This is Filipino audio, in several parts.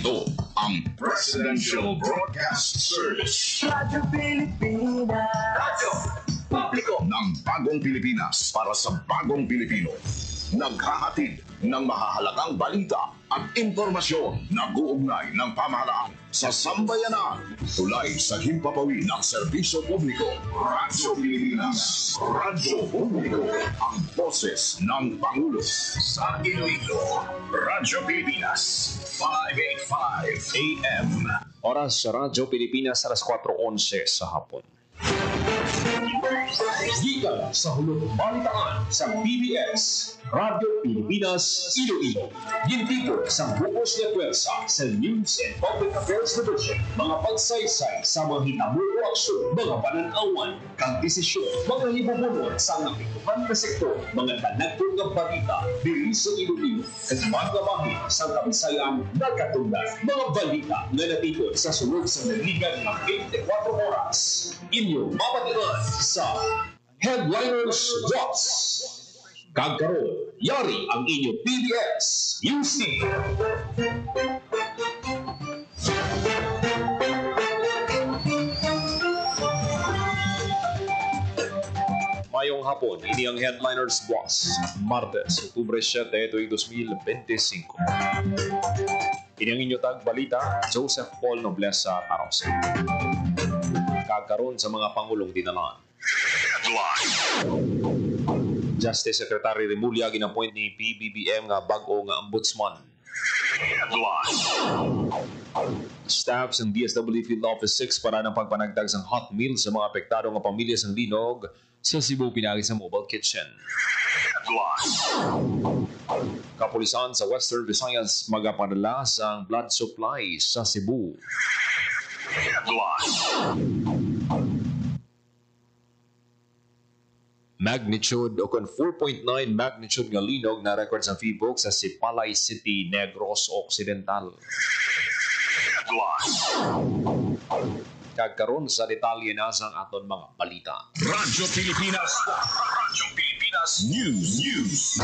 Ito ang Presidential Broadcast Service. Radyo Pilipinas. Radyo Publiko ng Bagong Pilipinas para sa Bagong Pilipino. Naghahatid ng mahahalagang balita at impormasyon na guugnay ng pamahalaan sa sambayanan. Tulay sa himpapawid ng serbisyo publiko. Radyo Pilipinas. Radyo Publiko. Ang boses ng Pangulo. Sa Iloilo, Radyo Pilipinas. 585 AM. Oras sa Radyo Pilipinas, alas 4:11 sa hapon. Gikan sa hulog balitaan sa PBS, Radyo Pilipinas, Iloilo. Gintikot sa bukas na pwersa sa News and Public Affairs Division. Mga pagsaysay sa mga hitabo o aksyon, mga pananawan, kang desisyon, mga hibubunod sa napituhan na sektor, mga tanagpong ng balita, diri sa Iloilo, at mga bahin sa kabisayan na katungdan. Mga balita na natikot sa sunod sa naligan ng 24 oras. Inyong mapatigan sa Headliners Drops. Kagkaroon, yari ang inyong PBS UC. Mayong hapon, ini ang Headliners Drops. Martes, Oktubre 7, tuwing 2025. Ini ang inyong tagbalita, Joseph Paul Nobleza Tarose. Kagkaroon sa mga Pangulong dinalaan. Justice Secretary Remulla ginappoint ni PBBM nga bag-o nga ombudsman. Staff ng DSWD Field Office 6 para ng pagpanagdag ng hot meal sa mga apektado nga pamilya sa Linog sa Cebu pinagi sa mobile kitchen. Kapulisan sa Western Visayas magapadala ang blood supply sa Cebu. Magnitude o kon 4.9 magnitude nga linog na record sa Facebook sa Sipalay City, Negros Occidental. Kagkaroon sa detalye na sa aton mga balita. Radyo Pilipinas. Radyo Pilipinas News.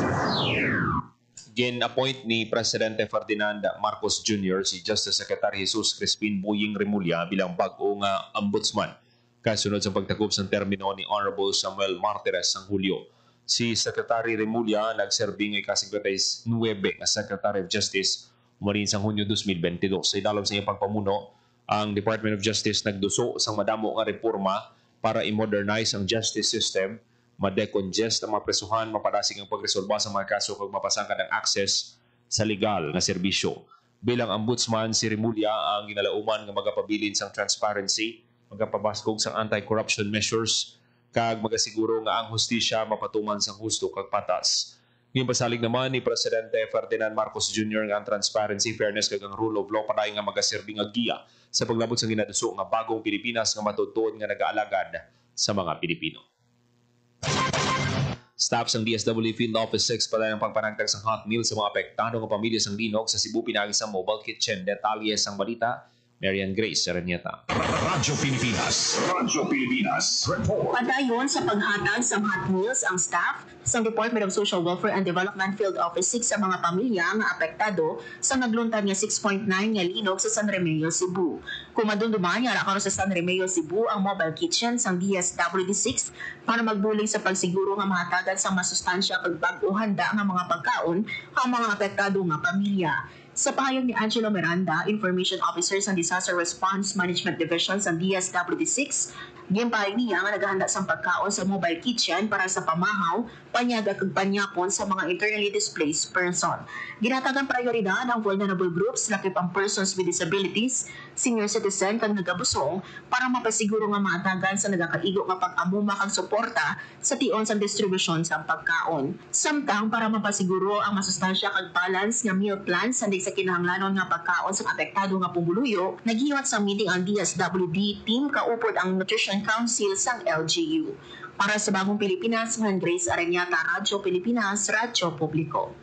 Gin-appoint ni Presidente Ferdinand Marcos Jr. si Justice Secretary Jesus Crispin Boying Remulla bilang bag-o nga ombudsman. Kasunod sa pagtakop sa termino ni Honorable Samuel Martires sa Hulyo. Si Secretary Remulla nagserbing ika-59 nga Secretary of Justice umarin sa Hunyo 2022. Sa idalom sa iyang pagpamuno, ang Department of Justice nagduso sa madamo nga reforma para i-modernize ang justice system, ma-decongest ang mga presuhan, mapadasig ang pagresolba sa mga kaso kag mapasangkad ang access sa legal na serbisyo. Bilang ombudsman, si Remulla ang ginalauman nga magapabilin sang transparency, magapabaskog sa anti-corruption measures, kag magasiguro nga ang hustisya mapatuman sa husto kag patas. Ngayong pasalig naman ni Presidente Ferdinand Marcos Jr. nga ang transparency, fairness kag ang rule of law paday nga magaserbi nga giya sa paglabot sa ginaduso nga bagong Pilipinas nga matutuod nga nagaalagad sa mga Pilipino. Staff ng DSWD Field Office 6 paday ang pagpanagtag sa hot meal sa mga apektado nga pamilya sa Linog sa Cebu pinagi sa mobile kitchen. Detalye sang balita, Marian Grace Serenieta. Radyo Pilipinas. Radyo Pilipinas. Report. Padayon sa paghatag sa hot meals ang staff sa Department of Social Welfare and Development Field Office 6 sa mga pamilya nga apektado sa nagluntad nga 6.9 nga linog sa San Remigio, Cebu. Kumadunduman nga karon sa San Remigio, Cebu ang mobile kitchen sa DSWD 6 para magbulig sa pagsiguro nga mahatagan sa masustansya kag bag-o handa nga mga pagkaon ang mga apektado nga pamilya. Sa pahayag ni Angelo Miranda, Information Officer sa Disaster Response Management Division sa DSWD-6, gimpahayag niya nga naghahanda sa pagkaon sa mobile kitchen para sa pamahaw, panyaga kag panyapon sa mga internally displaced person. Ginatagang prioridad ang vulnerable groups, lakip ang persons with disabilities, senior citizen kag nagabusong para mapasiguro nga maatagan sa nagakaigo nga pag-amuma kag suporta sa tion sa distribusyon sa pagkaon. Samtang para mapasiguro ang masustansya kag balance nga meal plan sa sa kinahanglanon nga pagkaon sa apektado nga pumuluyo, naghiwat sa meeting ang DSWD team kaupod ang Nutrition Council sang LGU. Para sa Bagong Pilipinas, Grace Areniata, Radyo Pilipinas, Radyo Publiko.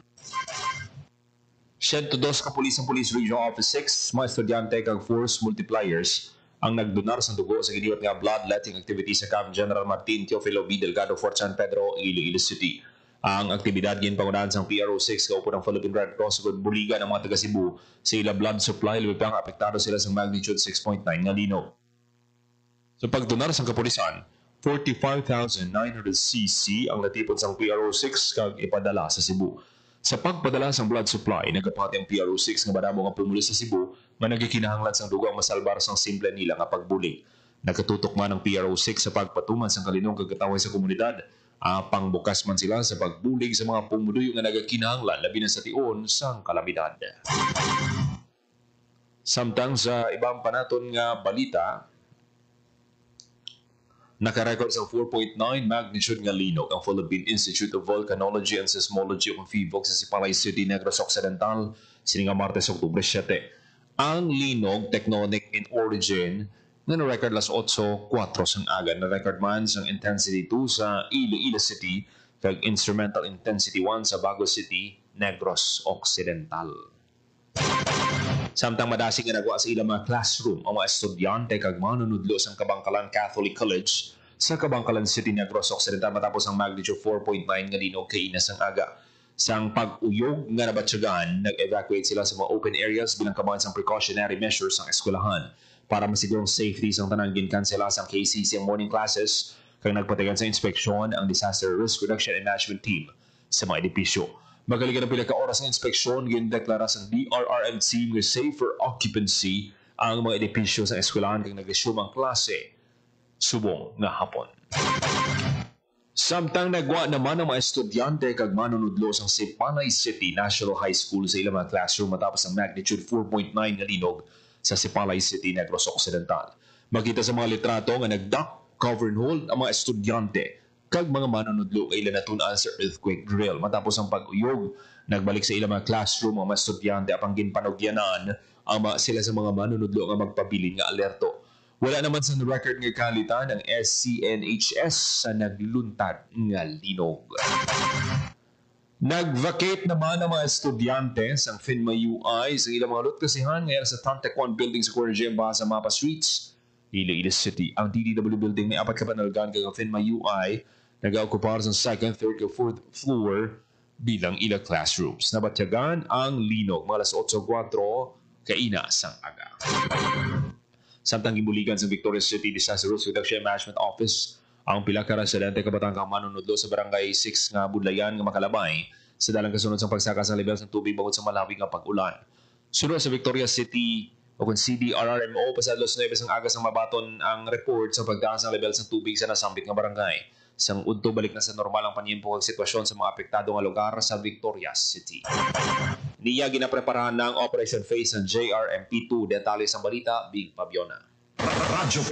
Shed to dos ka pulis ang Police Regional Office 6, mga estudyante kag force multipliers ang nagdonar sa dugo sa giliwat nga bloodletting activity sa Camp General Martin Teofilo B. Delgado, Fort San Pedro, Iloilo City. Ang aktibidad ginpangunahan sa PRO6 kaupo ng Philippine Red Cross ug buligan ang mga taga Cebu sa ila blood supply labi pa nga apektado sila sa magnitude 6.9 nga linog. Sa pagdunar sa kapulisan, 45,900 cc ang natipon sa PRO6 kag ipadala sa Cebu. Sa pagpadala sa blood supply, nagapati ang PRO6 nga madamo nga pumuli sa Cebu nga nagikinahanglan sang dugang masalbar sang simple nila nga pagbulig. Nagatutok man ang PRO6 sa pagpatuman sa kalinong kagataway sa komunidad. Apang bukas man sila sa pagbulig sa mga pumuduyo nga nagakinahanglan labi na sa tion sang kalamidad. Samtang sa ibang panaton nga balita, nakarecord sa 4.9 magnitude nga linog ang Philippine Institute of Volcanology and Seismology o FIVOC sa Sipalay City, Negros Occidental, sininga Martes, Oktubre 7. Ang linog, tectonic in origin, na na-record las 8:04 sang aga. Na-record man sang intensity 2 sa Iloilo City kag instrumental intensity 1 sa Bago City, Negros Occidental. Samtang madasig nga nagwa sa ilang mga classroom ang mga estudyante kag manunudlo sang Kabangkalan Catholic College sa Kabangkalan City, Negros Occidental matapos ang magnitude 4.9 nga linog kay ina sang aga. Sang pag-uyog nga nabatyagan, nag-evacuate sila sa mga open areas bilang kabahan sang precautionary measures sang eskwelahan. Para masigurong safety sang tanan ginkansela sang KCC ang morning classes kag nagpatagan sa inspeksyon ang Disaster Risk Reduction and Management Team sa mga edifisyo. Magaligan ng pila ka oras ng inspeksyon, gindeklara sang DRRM team nga safer occupancy ang mga edifisyo sa eskwelahan kag nag-resume ang klase subong nga hapon. Samtang nagwa naman ang mga estudyante kag manunudlo sang Sipalay City National High School sa ilang mga classroom matapos ang magnitude 4.9 nga linog sa Sipalay City, Negros Occidental. Makita sa mga litrato nga nag-duck, cover and hold ang mga estudyante kag mga manunudlo kay ilan natunan sa earthquake drill. Matapos ang pag-uyog, nagbalik sa ilang mga classroom ang mga estudyante apang ginpanugyanan ang sila sa mga manunudlo nga magpabilin nga alerto. Wala naman sa record nga kalitan ang SCNHS sa nagluntad nga linog. Nag-vacate naman ang mga estudyante sa FINMA UI sa ilang mga lutkasihan ngayon sa Tantequan Building sa Corregem sa Mapa Streets, Iloilo City. Ang DDW Building may 4 ka panalgan kag FINMA UI nag-occupar sa 2nd, 3rd, 4th floor bilang ilang classrooms. Nabatyagan ang linog mga alas 8:04 kaina sang aga. Samtang gibuligan sa Victoria City Disaster Risk Reduction and Management Office ang pila ka residente kabatang manunudlo sa barangay 6 nga Budlayan nga Makalabay sa dalang kasunod sa pagsaka sa level ng tubig bangod sa malawig nga pag-ulan. Sunod sa Victoria City o kung CDRRMO pasado sa 9 sang aga sa mabaton ang report sa pagtaas ng level ng tubig sa nasambit nga barangay. Sang udto balik na sa normal ang panyimpo kag sitwasyon sa mga apektado nga lugar sa Victoria City. Niya ginapreparahan ng Operation Phase ng JRMP2. Detalye sa balita, Big Pabiona. Radyo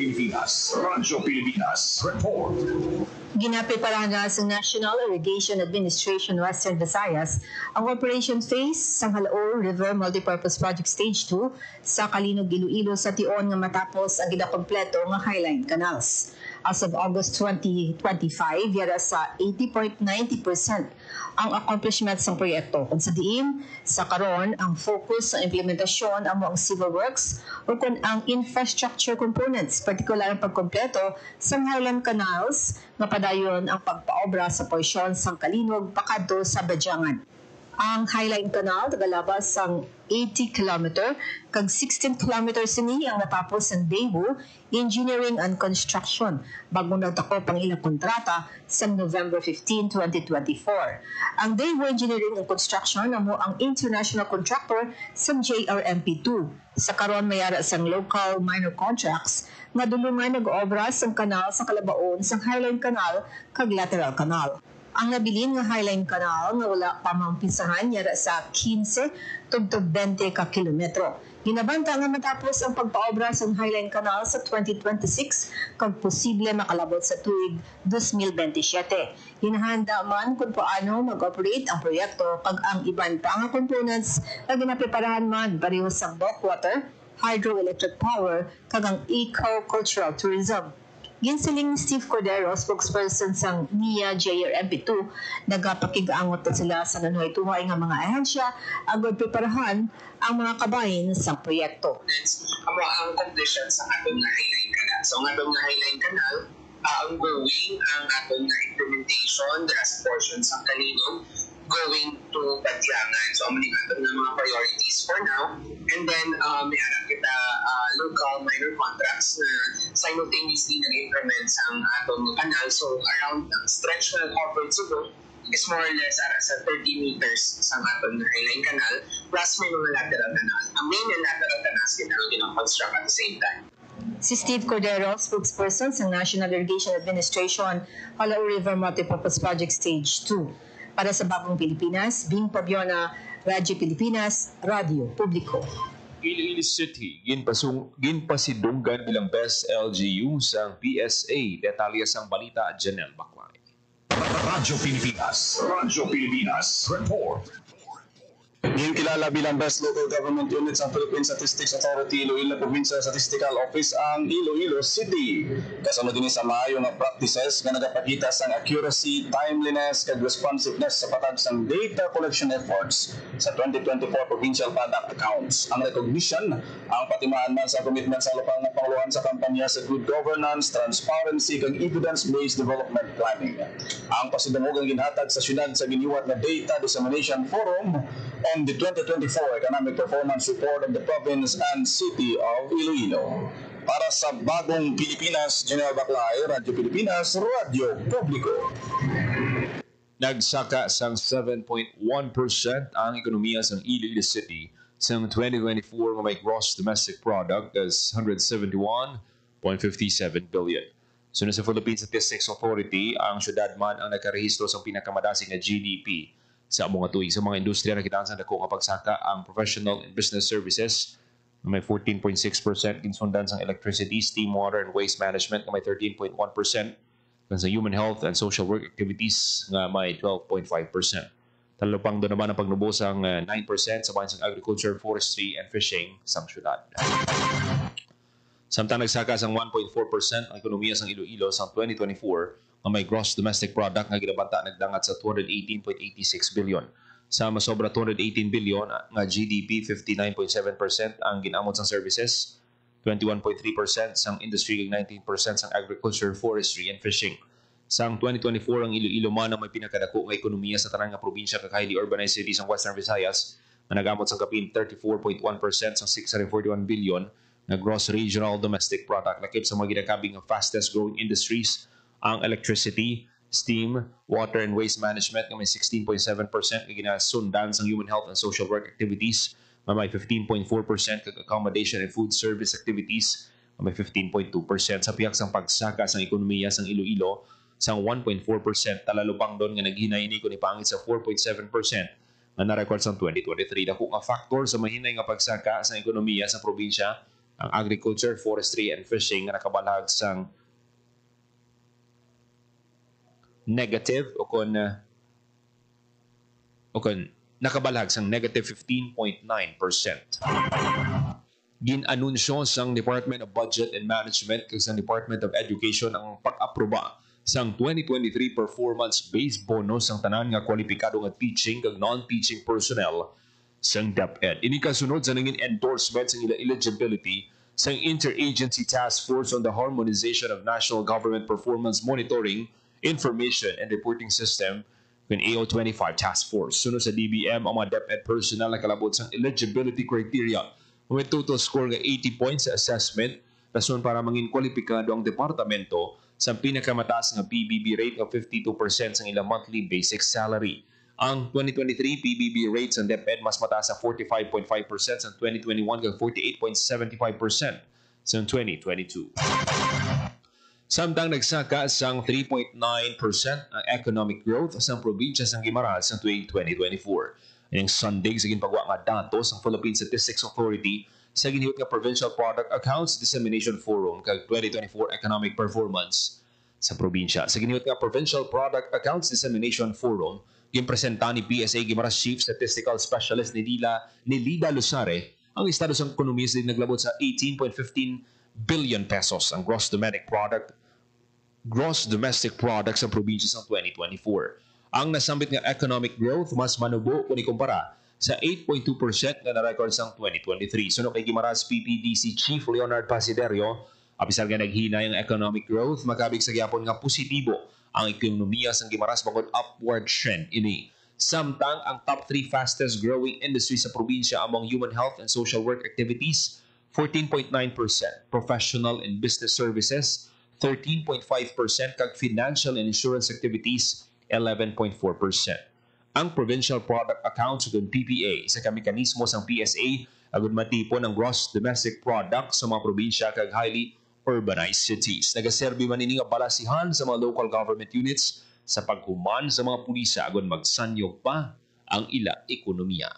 Pilipinas, report. Ginapreparahan sa National Irrigation Administration Western Visayas ang Operation Phase sang Halaor River Multipurpose Project Stage 2 sa Kalinog, Iloilo sa tion nga matapos ang ginakompleto nga Highline Canals. As of August 2025, yara sa 80.90% ang accomplishment sa proyekto. Kung sa diin, sa karon ang focus sa implementasyon ang mga civil works o kung ang infrastructure components, partikular ang pagkompleto sa Highland Canals nga padayon ang pagpaobra sa porsyon sang Kalinog pakadto sa Badyangan. Ang Highline Canal tagalabas sang 80 km kag 16 km sini ang natapos ang Daewoo Engineering and Construction bago nagtakop ang ilang kontrata sa November 15, 2024. Ang Daewoo Engineering and Construction amo ang international contractor sa JRMP2. Sa karon mayara sang local minor contracts nga dulungan nag-obra sang kanal sa kalabaon sang Highline Canal kag Lateral Canal. Ang nabilin nga Highline Canal nga wala pa mampisahan yara sa 15 tugtog 20 ka kilometro. Ginabanta nga matapos ang pagpaobra sa Highline Canal sa 2026 kag posible makalabot sa tuig 2027. Hinahanda man kung paano mag-operate ang proyekto kag ang iban pa nga components na ginapreparahan man pareho sa backwater, hydroelectric power kag ang eco-cultural tourism. Ginsiling Steve Cordero, spokesperson sang NIA JRMP2, nagapakig-angot na sila sa nanuhay-tuhay nga mga ahensya agad preparahan ang mga kabahin sa proyekto. Amo ang condition sa atong nga Highline Canal. So ang atong nga Highline Canal ongoing ang atong na implementation there as portions sa Kalinog going to Badyangan. So, ang ating mga priorities for now. And then, may harap kita local minor contracts na simultaneously nag-implement sa atong kanal. So, around ang stretch na corporate Cebu is more or less sa 30 meters sa atong highline canal plus may mga lateral canal. Ang main and lateral canals construct at the same time. Si Steve Cordero, spokesperson sa National Irrigation Administration, Halao River Multipurpose Project Stage 2. Para sa Bagong Pilipinas, Bing Pabiona, Radyo Pilipinas, Radyo Publiko. Iloilo City, ginpasidunggan bilang best LGU sa PSA. Detalye sang balita, Janelle Baclay. Radyo Pilipinas. Radyo Pilipinas. Report. Ngayon kilala bilang Best Local Government Unit sa Philippine Statistics Authority Iloilo Provincial Statistical Office ang Iloilo City. Kasama din sa maayo nga practices nga nagapakita sa accuracy, timeliness, kag responsiveness sa patag sang data collection efforts sa 2024 Provincial Product Accounts. Ang recognition ang patimaan man sa commitment sa lupang nga panguluhan sa kampanya sa good governance, transparency, kag evidence-based development planning. Ang pasidumugang ginhatag sa syudad sa giniwat na Data Dissemination Forum on the 2024 Economic Performance Report of the Province and City of Iloilo. Para sa Bagong Pilipinas, Janelle Baclay, Radyo Pilipinas, Radyo Publiko. Nagsaka sang 7.1% ang ekonomiya sa Iloilo City sa 2024 nga may gross domestic product as 171.57 billion. Sunod sa Philippine Statistics Authority, ang syudad man ang nagkarehistro sa pinakamadasig na GDP sa mga tuig sa mga industriya na kitaan sa dako nga pagsaka ang professional and business services na may 14.6%, ginsundan sa electricity, steam, water, and waste management na may 13.1%, kan sa human health and social work activities nga may 12.5%. Talupang doon naman ang pagnubos ang 9% sa bayan sa agriculture, forestry, and fishing sa syudad. Samtang nagsaka sang 1.4% ang ekonomiya sa Iloilo sa 2024 nga may gross domestic product nga ginabanta nagdangat sa 218.86 billion. Sa masobra 218 billion nga GDP, 59.7% ang ginamot sang services, 21.3% sang industry, 19% sang agriculture, forestry, and fishing. Sang 2024 ang Iloilo man ang may pinakadako nga ekonomiya sa tanang nga probinsya kag highly urbanized cities ng Western Visayas nga nagamot sang kapin 34.1% sang 641 billion na gross regional domestic product. Lakip sa mga ginakabing ng fastest growing industries ang electricity, steam, water, and waste management na may 16.7% kag ginasundan sa human health and social work activities na may 15.4% kag accommodation and food service activities na may 15.2%. Sa piyak sang pagsaka sang ekonomiya sang Iloilo sang 1.4%, talalupang doon nga naghinay ni kung ipangit sa 4.7% na na-record sa 2023. Dako nga factor sa mahinay nga pagsaka sa ekonomiya sa probinsya ang agriculture, forestry, and fishing nga nakabalhag sang negative o kung nakabalhag sang negative 15.9%. Ginanunsyo sang Department of Budget and Management kag sang Department of Education ang pag-aproba sang 2023 performance-based bonus sang tanan nga kwalipikado nga teaching kag non-teaching personnel sang DepEd. Ini kasunod sa nangin endorsement sang eligibility sang Interagency Task Force on the Harmonization of National Government Performance Monitoring, Information and Reporting System kung AO25 Task Force. Sunod sa DBM ang mga DepEd personnel na kalabot sang eligibility criteria. May total score nga 80 points sa assessment, rason para mangin kwalipikado ang departamento sa pinakamataas nga PBB rate ng 52% sa ilang monthly basic salary. Ang 2023 PBB rate sa DepEd mas mataas sa 45.5% sa 2021 kag 48.75% sa 2022. Samtang nagsaka sang 3.9% ang economic growth sa probinsya sang Guimaras sa tuig 2024. Ang Sunday sa ginpagwa nga datos ng Philippine Statistics Authority sa giniwat nga Provincial Product Accounts Dissemination Forum kag 2024 Economic Performance sa probinsya. Sa giniwat nga Provincial Product Accounts Dissemination Forum, ginpresenta ni PSA Guimaras Chief Statistical Specialist ni Lida Lusare ang estado sa ekonomiya sa naglabot sa 18.15 billion pesos ang gross domestic product sa probinsya sa 2024. Ang nasambit nga economic growth mas manubo kung ikumpara sa 8.2% na na-record sa 2023. Sunod kay Guimaras PPDC Chief Leonard Pasiderio, Apisal nga naghinay ang economic growth, makabig sa gyapon nga positibo ang ekonomiya sang Guimaras bangod upward trend ini. Samtang ang top 3 fastest growing industry sa probinsya among human health and social work activities, 14.9%, professional and business services, 13.5%, kag financial and insurance activities, 11.4%. Ang provincial product accounts ug PPA sa kamekanismo sang PSA agud matipon ang gross domestic product sa mga probinsya kag highly urbanized cities. Nagaserbi man ini nga balasihan sa mga local government units sa paghuman sa mga pulisa agud magsanyog pa ang ila ekonomiya.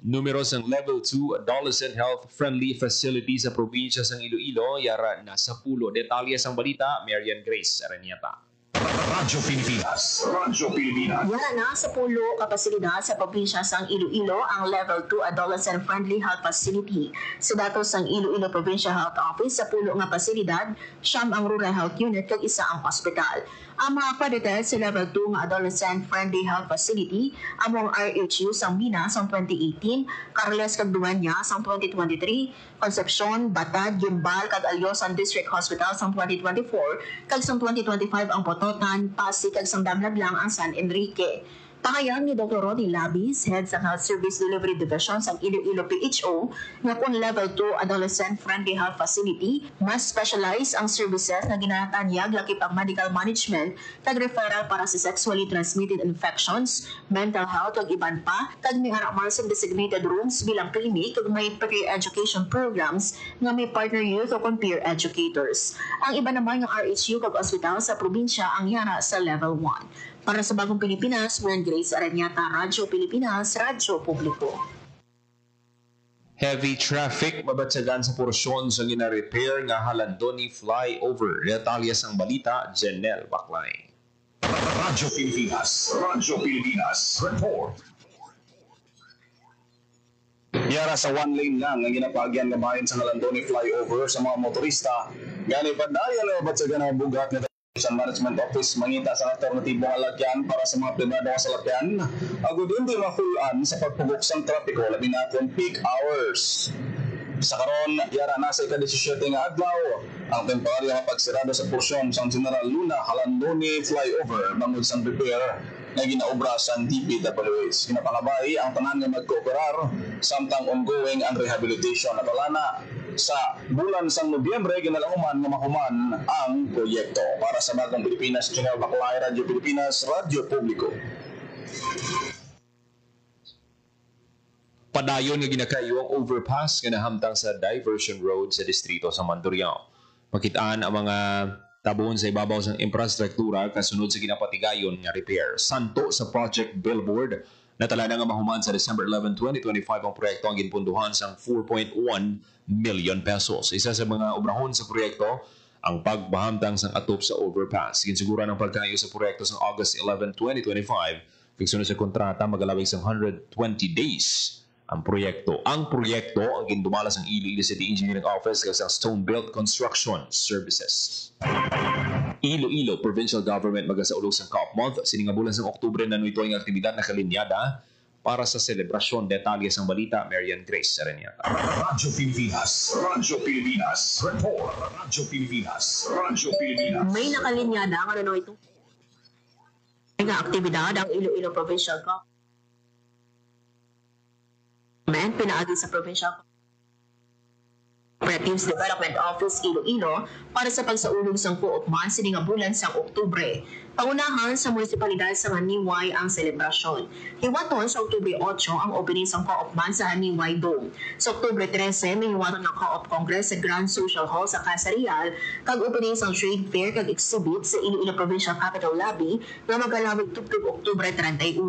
Numero sang Level 2 adolescent health-friendly facility sa probinsya sang Iloilo, yara na sa pulo. Detalye sang balita, Marian Grace Araniata. Radyo Pilipinas. Radyo Pilipinas. Yara na sa pulo kapasilidad sa probinsya sang Iloilo ang Level 2 Adolescent Friendly Health Facility. Sa datos sang Iloilo Provincial Health Office, sa pulo nga pasilidad, siyam ang Rural Health Unit kag isa ang hospital. Ang mga accredited sa Level 2 nga Adolescent Friendly Health Facility among RHU sang Mina sang 2018, Carles kag Dueña sang 2023, Concepcion, Batad, Gimbal kag Alyosan District Hospital sang 2024, kag sang 2025 ang Pototan, Pasig kag sang Damlaglang ang San Enrique. Pahayag ni Dr. Roddy Labis, Head sa Health Service Delivery Division sa Iloilo PHO, nga kung Level 2 Adolescent Friendly Health Facility, mas specialized ang services na ginatanyag lakip ang medical management, kag referral para sa sexually transmitted infections, mental health ug iban pa, kag may anak sa designated rooms bilang clinic kag may peer education programs nga may partner youth o peer educators. Ang iba naman yung RHU kag ospital sa probinsya ang yara sa Level 1. Para sa Bagong Pilipinas, Marian Grace Araniata, Radyo Pilipinas, Radyo Publiko. Heavy traffic mabatsagan sa porsyon sa gina-repair nga Halandoni flyover. Detalye sang balita, Janelle Baclay. Radyo Pilipinas. Radyo Pilipinas. Report. Yara sa one lane lang ang ginapagyan nga bahin sa Halandoni flyover sa mga motorista. Gani padayon na batsagan ang bugat nga sa Management Office mangita sa alternatibong alagyan para sa mga pribado nga salakyan agud hindi mahulan sa pagpugok sang trapiko labi na kung peak hours. Sa karon yara na sa ika-17 nga adlaw ang temporaryo nga pagsirado sa porsyon sang General Luna Halandoni flyover bangod sang repair na ginaobra sang DPWH. Kinapangabay ang tanan nga magkooperar samtang ongoing ang rehabilitation at alana sa bulan sang Nobyembre ginalanguman nga mahuman ang proyekto. Para sa Bagong Pilipinas, Janelle Baclay, Radyo Pilipinas, Radyo Publiko. Padayon nga ginakayo ang overpass nga nahamtang sa diversion road sa distrito sa Mandurriao. Makitaan ang mga tabon sa ibabaw ng infrastruktura kasunod sa ginapatigayon nga repair. Santo sa Project Billboard, natala na nga mahuman sa December 11, 2025 ang proyekto ang ginpunduhan sa 4.1 million pesos. Isa sa mga obrahon sa proyekto ang pagbahamtang sang atop sa overpass. Ginsugura ng pagkayo sa proyekto sa August 11, 2025. Fiksunod sa kontrata magalawig sa 120 days ang proyekto. Ang proyekto ang gindumala sa Iloilo City Engineering Office sa Stone Built Construction Services. Iloilo Provincial Government magasaulog sa Co-op Month. Sininga bulan sa Oktubre na ito ang aktibidad na kalinyada para sa selebrasyon. Detalye sang balita, Marian Grace Araniata. Radyo Pilipinas. Radyo Pilipinas. Report. Radyo Pilipinas. Radyo Pilipinas. May nakalinyada nga ano ito nga aktibidad ang Iloilo Provincial Government pinaagi sa Provincial Cooperatives Development Office Iloilo para sa pagsaulog sa Co-op Month sining nga bulan sa Oktubre. Pangunahan sa munisipalidad sa Haniway ang selebrasyon. Hiwaton sa Oktubre 8 ang opening sa Co-op Month sa Haniway Dome. Sa Oktubre 13 may hiwaton ng Co-op Congress sa Grand Social Hall sa Casa Real kag opening sa Trade Fair kag exhibit sa Iloilo Provincial Capitol Lobby nga magalawig tubtob Oktubre 31.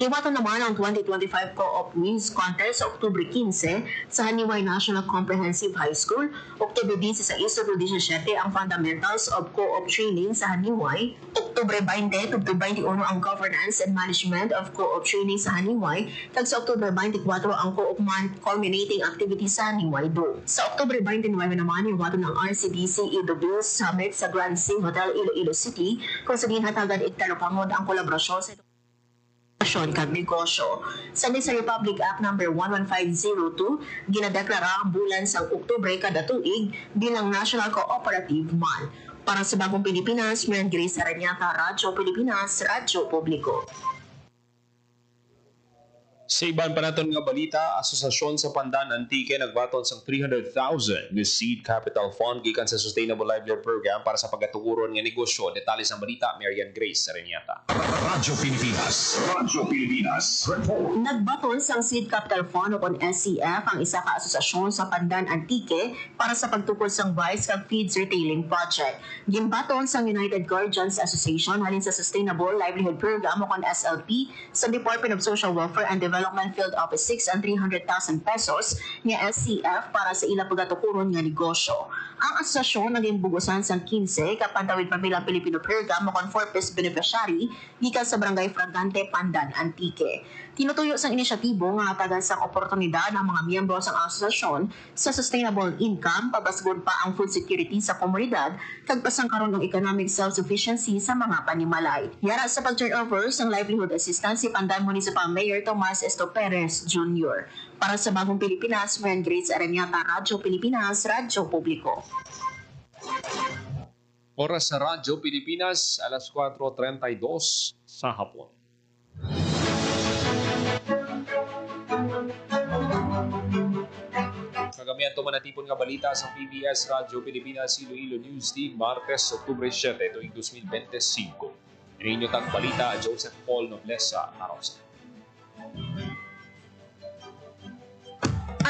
Hiwaton naman ang 2025 Co-op Wins Contest sa Oktubre 15 sa Haniway National Comprehensive High School. Oktubre 16 sa 17 ang Fundamentals of Co-op Training sa Haniway. Oktubre 20 to 21 ang Governance and Management of Co-op Training sa Haniway, kag sa Oktubre 24 ang Co-op Month Culminating Activity sa Haniway Dome. Sa Oktubre 29 naman, iwato ng RCDC EW Summit sa Grand Sing Hotel Iloilo City, kung sa ginhatagan igtalupangod ang kolaborasyon sa kag negosyo. Sa Republic Act No. 11502, ginadeklara ang bulan sa Oktubre kada tuig bilang National Cooperative Month. Para sa Bagong Pilipinas, Mayor Grace Arañata, Radyo Pilipinas, Radyo Publiko. Sa iban pa naton nga balita, Asosasyon sa Pandan Antique nagbaton sang 300,000 nga seed capital fund gikan sa Sustainable Livelihood Program para sa pagatukuron nga negosyo. Detalye sa balita, Marian Grace Arañata. Radyo Pilipinas. Radyo Pilipinas. Report. Nagbaton sang Seed Capital Fund o SCF ang isa ka asosasyon sa Pandan Antique para sa pagtukod sang rice kag feeds retailing project. Gimbaton sang United Guardians Association halin sa Sustainable Livelihood Program o SLP sa Department of Social Welfare and Development Field Office 6 ang 300,000 pesos nga SCF para sa ila pagatukuron nga negosyo. Ang asosasyon naging bugusan sang 15 kapantawid pamilang Pilipino Program o 4th beneficiary gikan sa Barangay Fragante, Pandan Antique. Tinutuyo sang inisyatibo nga hatagan sang oportunidad ng mga miyembro sang asosasyon sa sustainable income, pabasgon pa ang food security sa komunidad, kag pasangkaron ng economic self-sufficiency sa mga panimalay. Yara sa pag-turnover sang livelihood assistance si Pandan Municipal Mayor Tomas Esto Perez Jr. Para sa Bagong Pilipinas, Mayan Grace Arañata, Radyo Pilipinas, Radyo Publiko. Oras sa Radyo Pilipinas, alas 4:32 sa hapon. Kagamihan to manatipon nga balita sa PBS Radyo Pilipinas Iloilo News Team, Martes, Oktubre 7, tuwing 2025. Ininyo tang balita, Joseph Paul Noblesa, Arosa.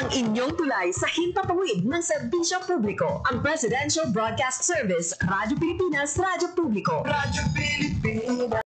Ang inyong tulay sa himpapawid ng serbisyo publiko, ang Presidential Broadcast Service, Radyo Pilipinas, Radyo Publiko. Radyo Pilipinas.